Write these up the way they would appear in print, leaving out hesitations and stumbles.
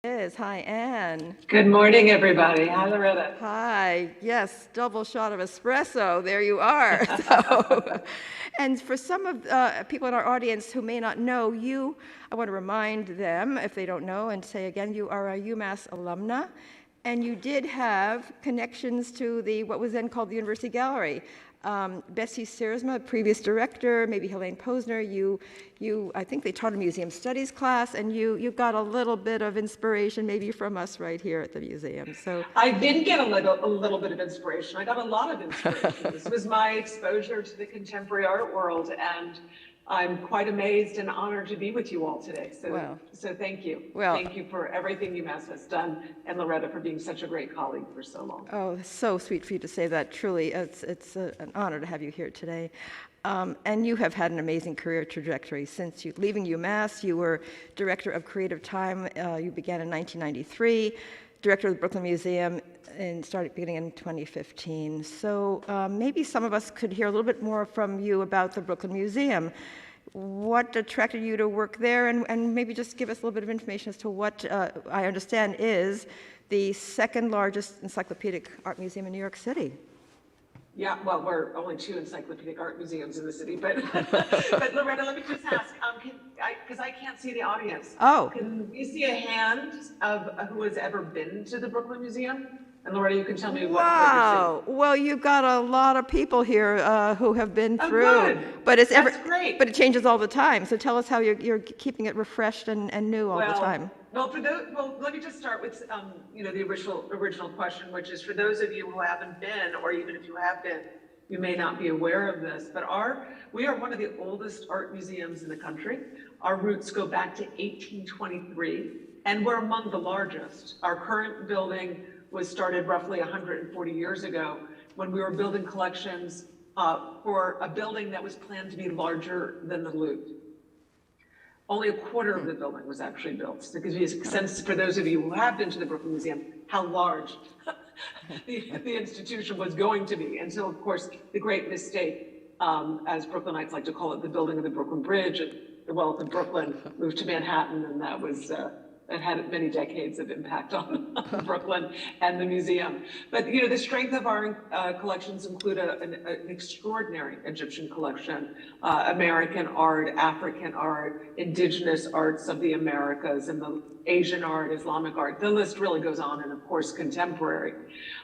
Hi, Anne. Good morning, everybody. Hi, Loretta. Hi. Yes, double shot of espresso. There you are. So, and for some of people in our audience who may not know you, I want to remind them, if they don't know, and say again, you are a UMass alumna, and you did have connections to what was then called the University Gallery. Bessie Searsma, previous director, maybe Helene Posner, I think they taught a museum studies class, and you got a little bit of inspiration maybe from us right here at the museum. So I did get a little bit of inspiration. I got a lot of inspiration. This was my exposure to the contemporary art world, and I'm quite amazed and honored to be with you all today. So thank you. Thank you for everything UMass has done, and Loretta for being such a great colleague for so long. Oh, so sweet for you to say that. Truly, it's an honor to have you here today. And you have had an amazing career trajectory. Since leaving UMass, you were director of Creative Time. You began in 1993, director of the Brooklyn Museum, and started beginning in 2015. So maybe some of us could hear a little bit more from you about the Brooklyn Museum. What attracted you to work there, and maybe just give us a little bit of information as to what I understand is the second largest encyclopedic art museum in New York City. Yeah, well, we're only 2 encyclopedic art museums in the city, but but Loretta, let me just ask, because I can't see the audience. Oh. Can you see a hand of who has ever been to the Brooklyn Museum? And Loretta, you can tell me what you're seeing. Well, you've got a lot of people here who have been through. Good. But That's great. But it changes all the time. So tell us how you're keeping it refreshed and new all the time. Well, let me just start with the original question, which is for those of you who haven't been, or even if you have been, you may not be aware of this, but we are one of the oldest art museums in the country. Our roots go back to 1823, and we're among the largest. Our current building was started roughly 140 years ago when we were building collections for a building that was planned to be larger than the Louvre. Only a quarter of the building was actually built. So it gives you a sense, for those of you who have been to the Brooklyn Museum, how large the institution was going to be. Until, of course, the great mistake, as Brooklynites like to call it, the building of the Brooklyn Bridge, and the wealth of Brooklyn moved to Manhattan, and that was it had many decades of impact on Brooklyn and the museum. But the strength of our collections include an extraordinary Egyptian collection, American art, African art, indigenous arts of the Americas, and the Asian art, Islamic art. The list really goes on, and of course, contemporary.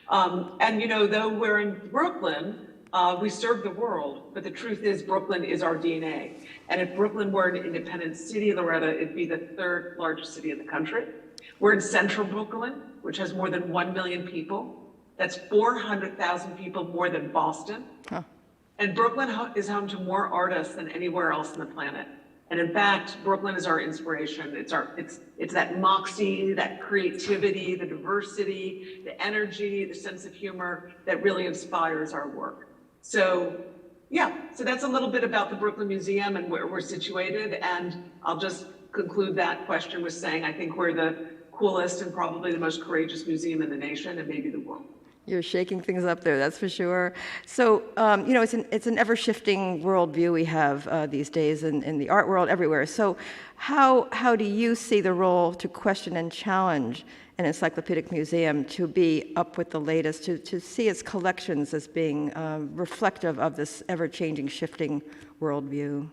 And though we're in Brooklyn, we serve the world, but the truth is Brooklyn is our DNA. And if Brooklyn were an independent city, Loretta, it'd be the 3rd largest city in the country. We're in central Brooklyn, which has more than 1 million people. That's 400,000 people more than Boston. Huh. And Brooklyn is home to more artists than anywhere else on the planet. And in fact, Brooklyn is our inspiration. It's that moxie, that creativity, the diversity, the energy, the sense of humor that really inspires our work. So that's a little bit about the Brooklyn Museum and where we're situated. And I'll just conclude that question with saying I think we're the coolest and probably the most courageous museum in the nation and maybe the world. You're shaking things up there, that's for sure. So, it's an ever-shifting worldview we have these days in the art world everywhere. So how do you see the role to question and challenge an encyclopedic museum to be up with the latest, to see its collections as being reflective of this ever-changing, shifting worldview?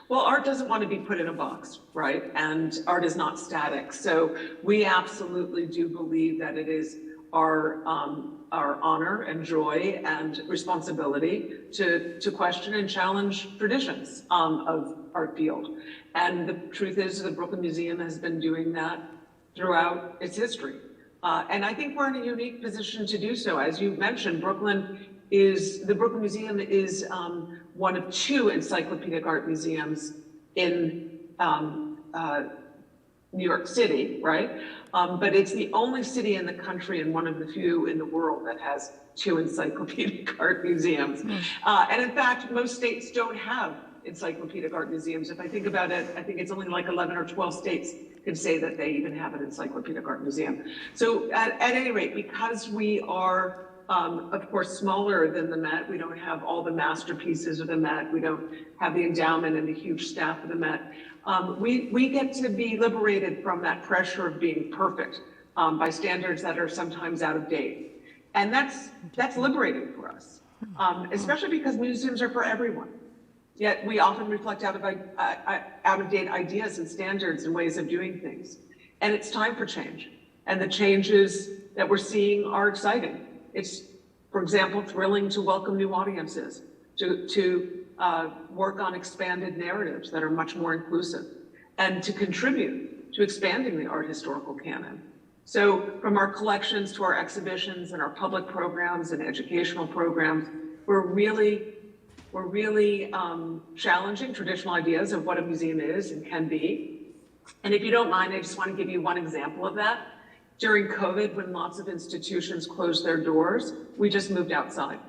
Well, art doesn't want to be put in a box, right? And art is not static. So we absolutely do believe that it is our honor and joy and responsibility to question and challenge traditions of our field. And the truth is the Brooklyn Museum has been doing that throughout its history. And I think we're in a unique position to do so. As you mentioned, the Brooklyn Museum is one of 2 encyclopedic art museums in New York City, right? But it's the only city in the country and one of the few in the world that has 2 encyclopedic art museums. And in fact, most states don't have encyclopedic art museums. If I think about it, I think it's only like 11 or 12 states can say that they even have an encyclopedic art museum. So at any rate, because we are of course, smaller than the Met. We don't have all the masterpieces of the Met. We don't have the endowment and the huge staff of the Met. We get to be liberated from that pressure of being perfect by standards that are sometimes out of date. And that's liberating for us, especially because museums are for everyone. Yet we often reflect out of date ideas and standards and ways of doing things. And it's time for change. And the changes that we're seeing are exciting. It's, for example, thrilling to welcome new audiences, to work on expanded narratives that are much more inclusive, and to contribute to expanding the art historical canon. So from our collections to our exhibitions and our public programs and educational programs, we're really challenging traditional ideas of what a museum is and can be. And if you don't mind, I just want to give you one example of that. During COVID, when lots of institutions closed their doors, we just moved outside.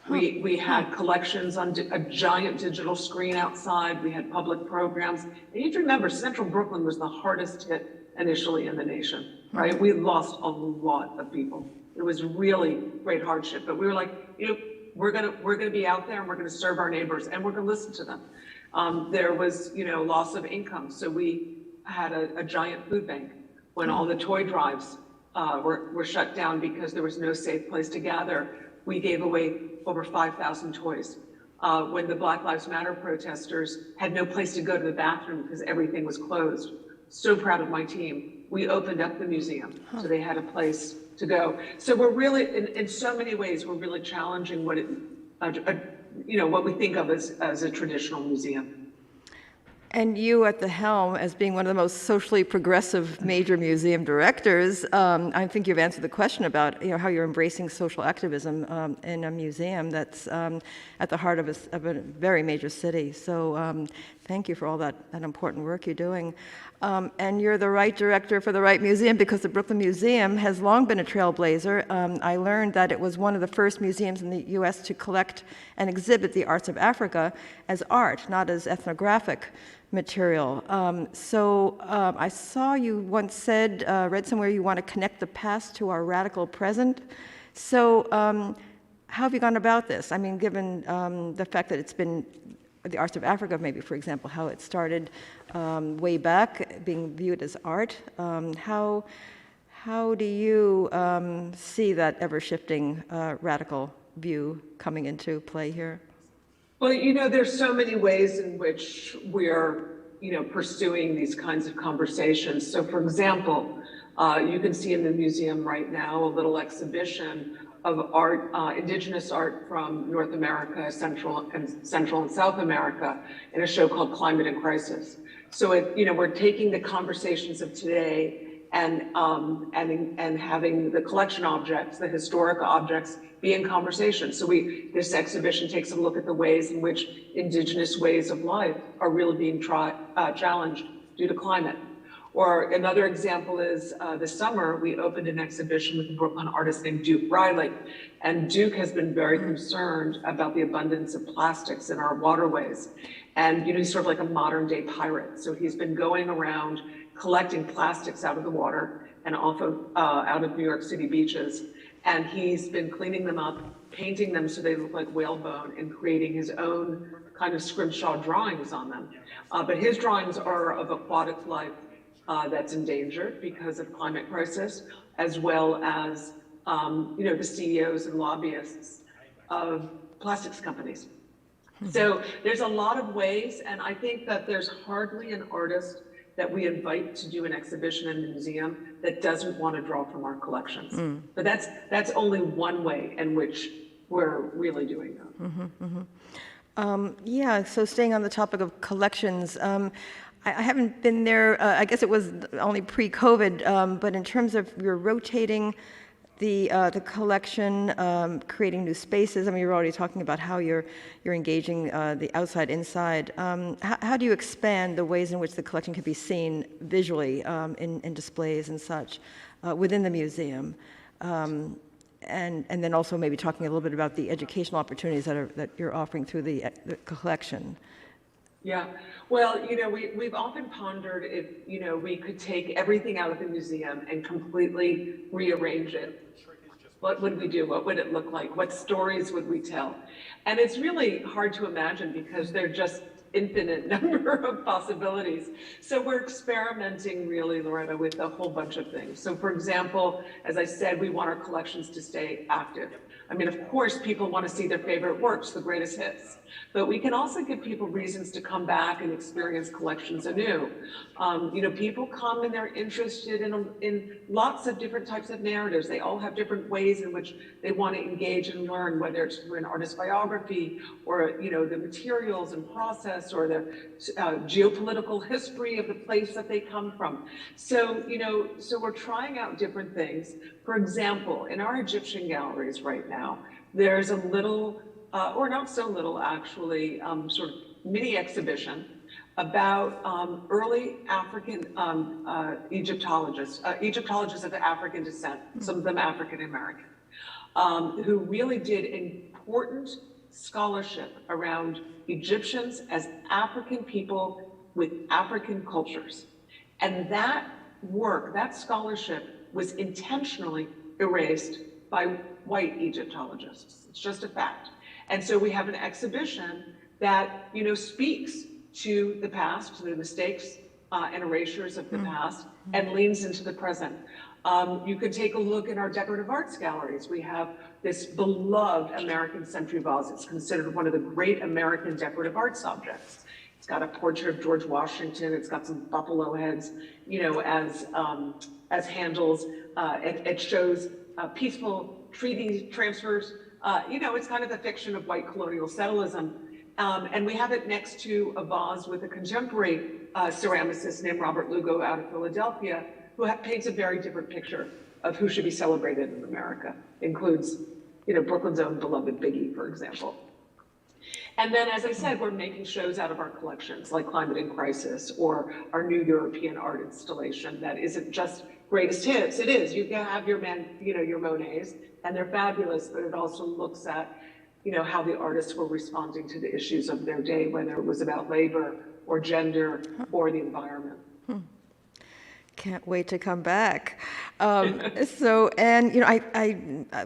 We had collections on a giant digital screen outside. We had public programs. And you have to remember, Central Brooklyn was the hardest hit initially in the nation, right? We lost a lot of people. It was really great hardship, but we were like, we're gonna be out there and we're gonna serve our neighbors and we're gonna listen to them. There was, loss of income. So we had a giant food bank when all the toy drives were shut down because there was no safe place to gather. We gave away over 5,000 toys. When the Black Lives Matter protesters had no place to go to the bathroom because everything was closed. So proud of my team. We opened up the museum so they had a place to go. So we're really, in so many ways, we're really challenging what what we think of as a traditional museum. And you at the helm, as being one of the most socially progressive major museum directors, I think you've answered the question about how you're embracing social activism in a museum that's at the heart of a very major city. So thank you for all that important work you're doing. And you're the right director for the right museum, because the Brooklyn Museum has long been a trailblazer. I learned that it was one of the first museums in the U.S. to collect and exhibit the arts of Africa as art, not as ethnographic material. I saw you once said, read somewhere, you want to connect the past to our radical present. So how have you gone about this? I mean, given the fact that it's been the arts of Africa, maybe, for example, how it started way back, being viewed as art. How do you see that ever-shifting radical view coming into play here? Well, there's so many ways in which we're, pursuing these kinds of conversations. So, for example, you can see in the museum right now a little exhibition of art, indigenous art from North America, Central and South America, in a show called Climate in Crisis. So, we're taking the conversations of today and having the collection objects, the historic objects, be in conversation. So this exhibition takes a look at the ways in which indigenous ways of life are really being challenged due to climate. Or another example is this summer, we opened an exhibition with a Brooklyn artist named Duke Riley. And Duke has been very concerned about the abundance of plastics in our waterways. And he's sort of like a modern day pirate. So he's been going around collecting plastics out of the water and off of, out of New York City beaches. And he's been cleaning them up, painting them so they look like whalebone, and creating his own kind of scrimshaw drawings on them. But his drawings are of aquatic life that's endangered because of climate crisis, as well as the CEOs and lobbyists of plastics companies. So there's a lot of ways, and I think that there's hardly an artist that we invite to do an exhibition in the museum that doesn't want to draw from our collections. But that's only one way in which we're really doing that. Yeah, so staying on the topic of collections, I haven't been there, I guess it was only pre-COVID, but in terms of your rotating the collection, creating new spaces, I mean, you're already talking about how you're engaging the outside, inside. How do you expand the ways in which the collection can be seen visually in displays and such within the museum? And then also maybe talking a little bit about the educational opportunities that you're offering through the collection. Yeah, well, we've often pondered if, we could take everything out of the museum and completely rearrange it What would we do? What would it look like? What stories would we tell? And it's really hard to imagine because they're just infinite number of possibilities. So we're experimenting really, Loretta, with a whole bunch of things. So for example, as I said, we want our collections to stay active. I mean, of course, people want to see their favorite works, the greatest hits, but we can also give people reasons to come back and experience collections anew. People come and they're interested in lots of different types of narratives. They all have different ways in which they want to engage and learn, whether it's through an artist biography or, the materials and process or the geopolitical history of the place that they come from. So we're trying out different things. For example, in our Egyptian galleries right now, there's a little, or not so little actually, sort of mini exhibition about early African Egyptologists of African descent, some of them African American, who really did important scholarship around Egyptians as African people with African cultures. And that work, that scholarship was intentionally erased by white Egyptologists. It's just a fact. And so we have an exhibition that, speaks to the past, to the mistakes and erasures of the past, and leans into the present. You could take a look at our decorative arts galleries. We have this beloved American century vase. It's considered one of the great American decorative arts objects. It's got a portrait of George Washington. It's got some buffalo heads, as handles. It shows peaceful treaty transfers. It's kind of the fiction of white colonial settlism. And we have it next to a vase with a contemporary ceramicist named Robert Lugo out of Philadelphia, who paints a very different picture of who should be celebrated in America. Includes, Brooklyn's own beloved Biggie, for example. And then, as I said, we're making shows out of our collections, like Climate in Crisis, or our new European art installation that isn't just greatest hits. It is. You can have your Monets, and they're fabulous, but it also looks at, how the artists were responding to the issues of their day, whether it was about labor or gender or the environment. Can't wait to come back. I'd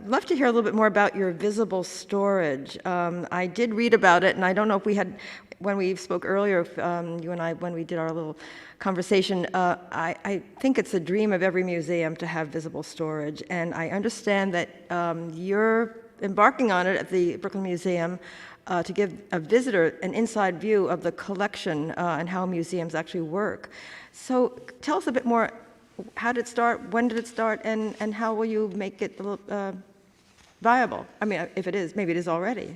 love to hear a little bit more about your visible storage. I did read about it, and I don't know if we had, when we spoke earlier, you and I, when we did our little conversation, I think it's a dream of every museum to have visible storage, and I understand that you're embarking on it at the Brooklyn Museum to give a visitor an inside view of the collection and how museums actually work. So tell us a bit more. How did it start? When did it start? And how will you make it viable? I mean, if it is, maybe it is already.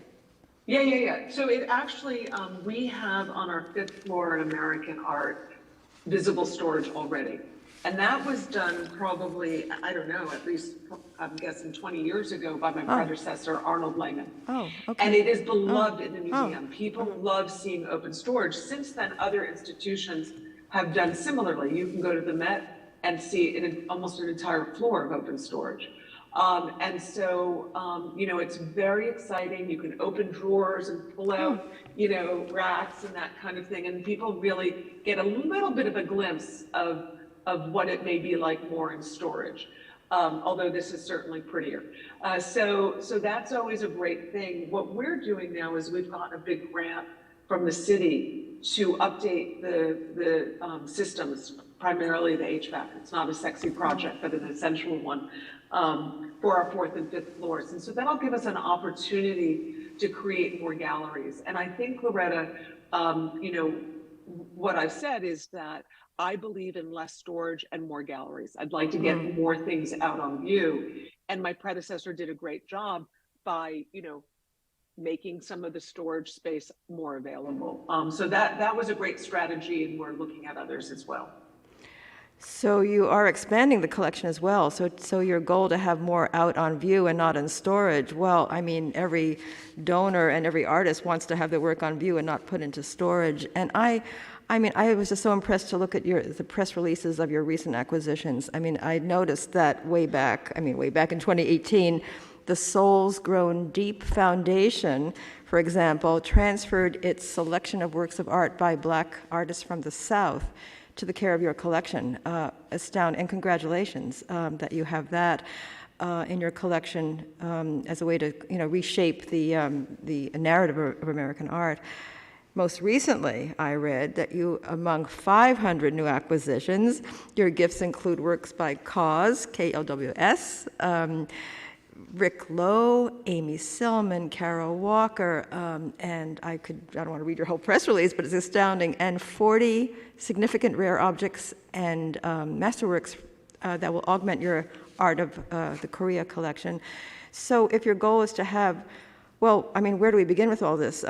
Yeah. So it actually, we have on our 5th floor in American Art, visible storage already. And that was done probably, I don't know, at least I'm guessing 20 years ago by my predecessor, Arnold Lehman. Oh, okay. And it is beloved in the museum. People love seeing open storage. Since then, other institutions have done similarly. You can go to the Met and see almost an entire floor of open storage. It's very exciting. You can open drawers and pull out, racks and that kind of thing. And people really get a little bit of a glimpse of what it may be like more in storage. Although this is certainly prettier. So that's always a great thing. What we're doing now is we've gotten a big grant from the city to update the systems, primarily the HVAC. It's not a sexy project, but an essential one for our 4th and 5th floors. And so that'll give us an opportunity to create more galleries. And I think, Loretta, what I've said is that I believe in less storage and more galleries. I'd like to get more things out on view. And my predecessor did a great job by, making some of the storage space more available. So that was a great strategy, and we're looking at others as well. So you are expanding the collection as well. So your goal to have more out on view and not in storage. Well, I mean, every donor and every artist wants to have their work on view and not put into storage. And I was just so impressed to look at the press releases of your recent acquisitions. I mean, I noticed that way back in 2018, the Soul's Grown Deep Foundation, for example, transferred its selection of works of art by Black artists from the South to the care of your collection. Astounding, and congratulations that you have that. in your collection as a way to, reshape the narrative of American art. Most recently, I read that among 500 new acquisitions, your gifts include works by KAWS, K-L-W-S, Rick Lowe, Amy Selman, Carol Walker, and I don't want to read your whole press release, but it's astounding, and 40 significant rare objects and masterworks that will augment your art of the Korea collection. So if your goal is to have, where do we begin with all this?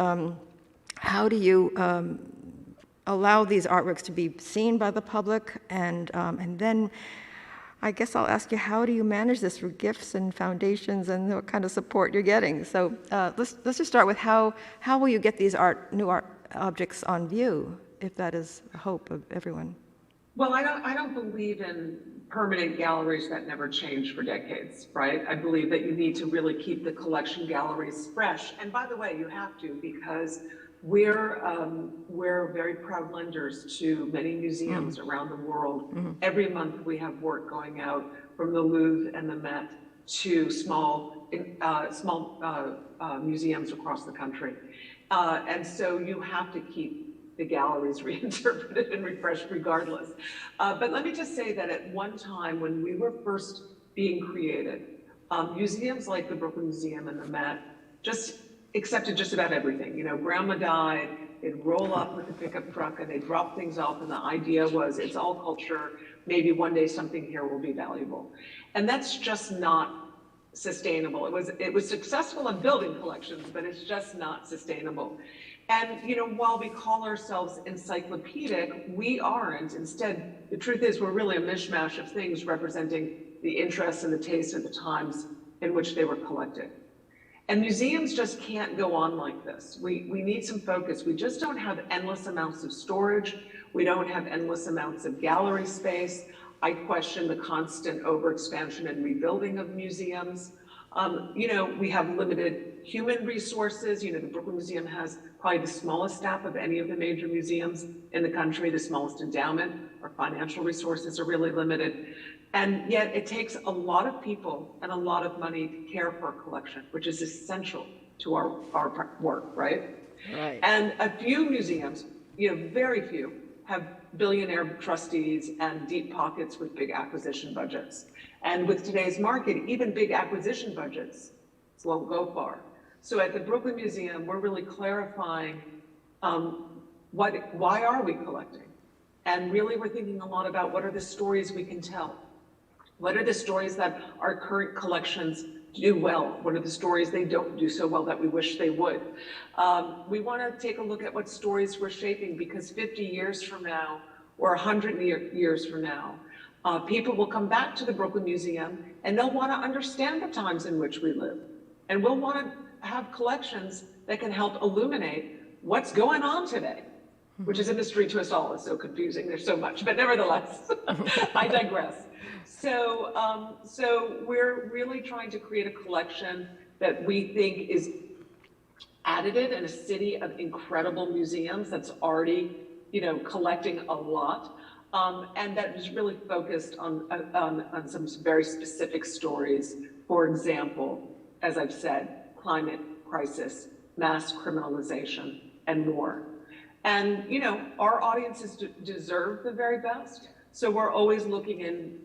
How do you allow these artworks to be seen by the public? And then I guess I'll ask you, how do you manage this for gifts and foundations and what kind of support you're getting? So let's just start with how will you get these new art objects on view, if that is the hope of everyone? Well, I don't believe in permanent galleries that never change for decades, right? I believe that you need to really keep the collection galleries fresh. And by the way, you have to, because we're very proud lenders to many museums around the world. Every month we have work going out from the Louvre and the Met to small museums across the country. And so you have to keep the galleries reinterpreted and refreshed regardless. But let me just say that at one time when we were first being created, museums like the Brooklyn Museum and the Met just accepted just about everything. Grandma died, they'd roll up with the pickup truck and they'd drop things off, and the idea was it's all culture, maybe one day something here will be valuable. And that's just not sustainable. It was successful in building collections, but it's just not sustainable. And while we call ourselves encyclopedic, we aren't. Instead, the truth is we're really a mishmash of things representing the interests and the tastes of the times in which they were collected. And museums just can't go on like this. We need some focus. We just don't have endless amounts of storage. We don't have endless amounts of gallery space. I question the constant overexpansion and rebuilding of museums. We have limited human resources. The Brooklyn Museum has probably the smallest staff of any of the major museums in the country, the smallest endowment. Our financial resources are really limited. And yet it takes a lot of people and a lot of money to care for a collection, which is essential to our work, right? Right. And a few museums, very few, have billionaire trustees and deep pockets with big acquisition budgets. And with today's market, even big acquisition budgets won't go far. So at the Brooklyn Museum, we're really clarifying why are we collecting? And really we're thinking a lot about what are the stories we can tell? What are the stories that our current collections do well? What are the stories they don't do so well that we wish they would? We want to take a look at what stories we're shaping, because 50 years from now or 100 years from now, people will come back to the Brooklyn Museum and they'll want to understand the times in which we live. And we'll want to have collections that can help illuminate what's going on today, which is a mystery to us all. It's so confusing. There's so much, but nevertheless, I digress. So we're really trying to create a collection that we think is additive in a city of incredible museums that's already, collecting a lot, and that is really focused on some very specific stories. For example, as I've said, climate crisis, mass criminalization, and more. And our audiences deserve the very best. So we're always looking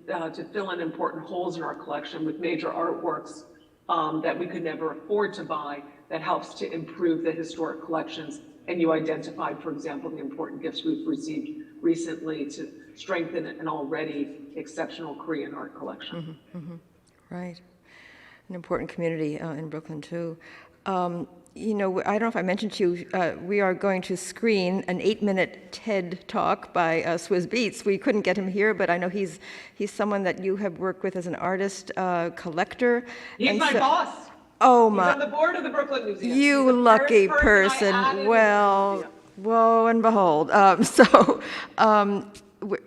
to fill in important holes in our collection with major artworks that we could never afford to buy, that helps to improve the historic collections. And you identified, for example, the important gifts we've received recently to strengthen an already exceptional Korean art collection. Right. An important community in Brooklyn, too. I don't know if I mentioned to you, we are going to screen an 8-minute TED Talk by Swizz Beatz. We couldn't get him here, but I know he's someone that you have worked with as an artist, collector. He's my boss. Oh my! He's on the board of the Brooklyn Museum. You lucky person. Well, lo and behold.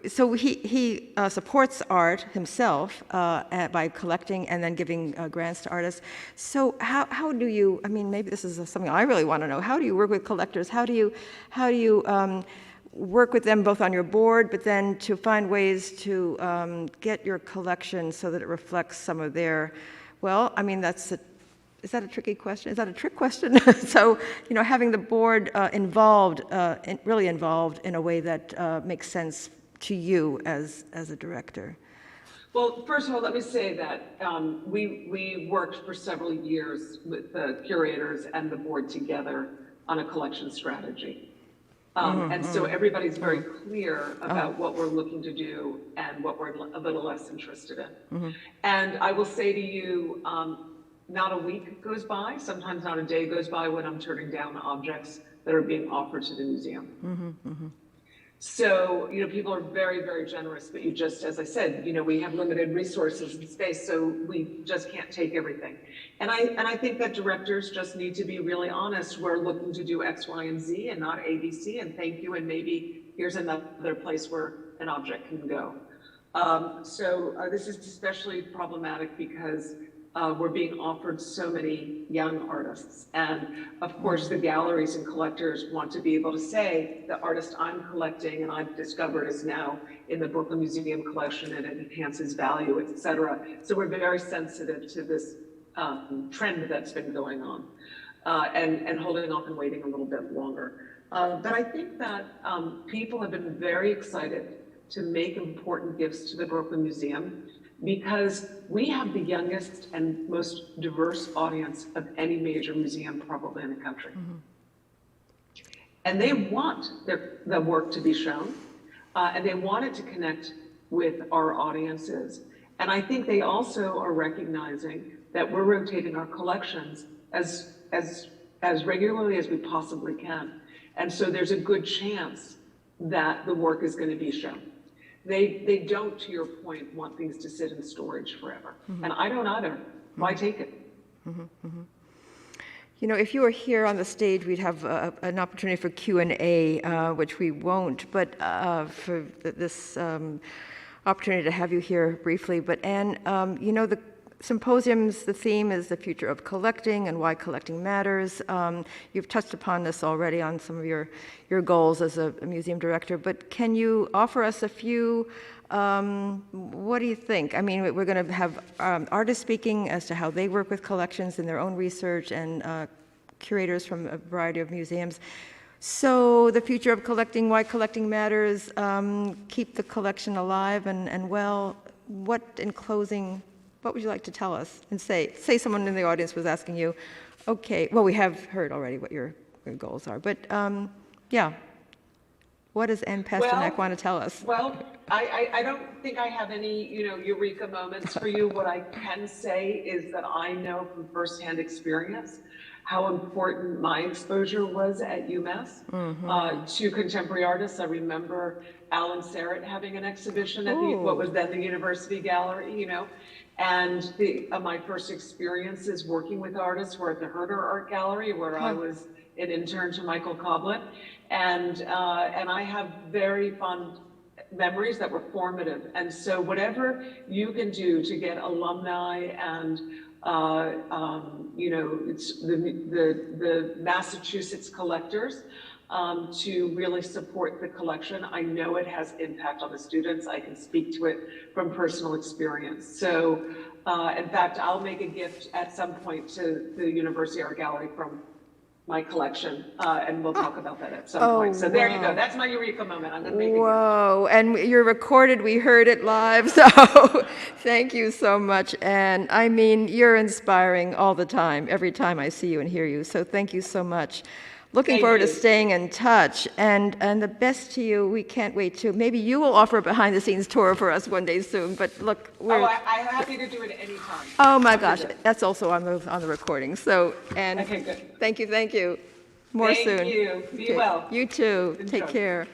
So he supports art himself by collecting and then giving grants to artists. So how do you? Maybe this is something I really want to know. How do you work with collectors? How do you work with them both on your board, but then to find ways to get your collection so that it reflects some of their, well, I mean, is that a tricky question? Is that a trick question? So, having the board involved, really involved in a way that makes sense to you as a director. Well, first of all, let me say that we worked for several years with the curators and the board together on a collection strategy. And so everybody's very clear about what we're looking to do and what we're a little less interested in. And I will say to you, not a week goes by, sometimes not a day goes by when I'm turning down objects that are being offered to the museum. So, people are very, very generous, but as I said, we have limited resources and space, so we just can't take everything. And I think that directors just need to be really honest. We're looking to do X, Y, and Z and not A, B, C, and thank you, and maybe here's another place where an object can go. So this is especially problematic because we're being offered so many young artists. And of course, the galleries and collectors want to be able to say, the artist I'm collecting and I've discovered is now in the Brooklyn Museum collection and it enhances value, et cetera. So we're very sensitive to this trend that's been going on and holding off and waiting a little bit longer. But I think that people have been very excited to make important gifts to the Brooklyn Museum, because we have the youngest and most diverse audience of any major museum probably in the country. And they want the work to be shown, and they want it to connect with our audiences. And I think they also are recognizing that we're rotating our collections as regularly as we possibly can. And so there's a good chance that the work is going to be shown. They don't, to your point, want things to sit in storage forever. And I don't either. Why take it? If you were here on the stage, we'd have an opportunity for Q&A, which we won't, but for this opportunity to have you here briefly. But Anne, the Symposium's, the theme is the future of collecting and why collecting matters. You've touched upon this already on some of your goals as a museum director, but can you offer us a few, what do you think? I mean, we're going to have artists speaking as to how they work with collections in their own research and curators from a variety of museums. So the future of collecting, why collecting matters, keep the collection alive and well. What, in closing, what would you like to tell us and say someone in the audience was asking you, okay, well, we have heard already what your goals are, but yeah, what does Anne Pasternak want to tell us? Well, I don't think I have any, eureka moments for you. What I can say is that I know from firsthand experience how important my exposure was at UMass to contemporary artists. I remember Alan Serrett having an exhibition at what was then the University Gallery, and my first experiences working with artists were at the Herder Art Gallery, where I was an intern to Michael Coblett, and I have very fond memories that were formative. And so whatever you can do to get alumni and it's the Massachusetts collectors to really support the collection. I know it has impact on the students. I can speak to it from personal experience. So in fact, I'll make a gift at some point to the University Art Gallery from my collection, and we'll talk about that at some point. So there you go. That's my eureka moment. I'm going to make a gift. Whoa, and you're recorded. We heard it live, so thank you so much. And I mean, you're inspiring all the time, every time I see you and hear you. So thank you so much. Looking forward to staying in touch, and the best to you. We can't wait to. Maybe you will offer a behind-the-scenes tour for us one day soon. But look, we're. I'm happy to do it anytime. Oh my gosh, that's also on the recording. So, and okay, good. Thank you. More soon. Thank you. Be well. You too. Enjoy. Take care.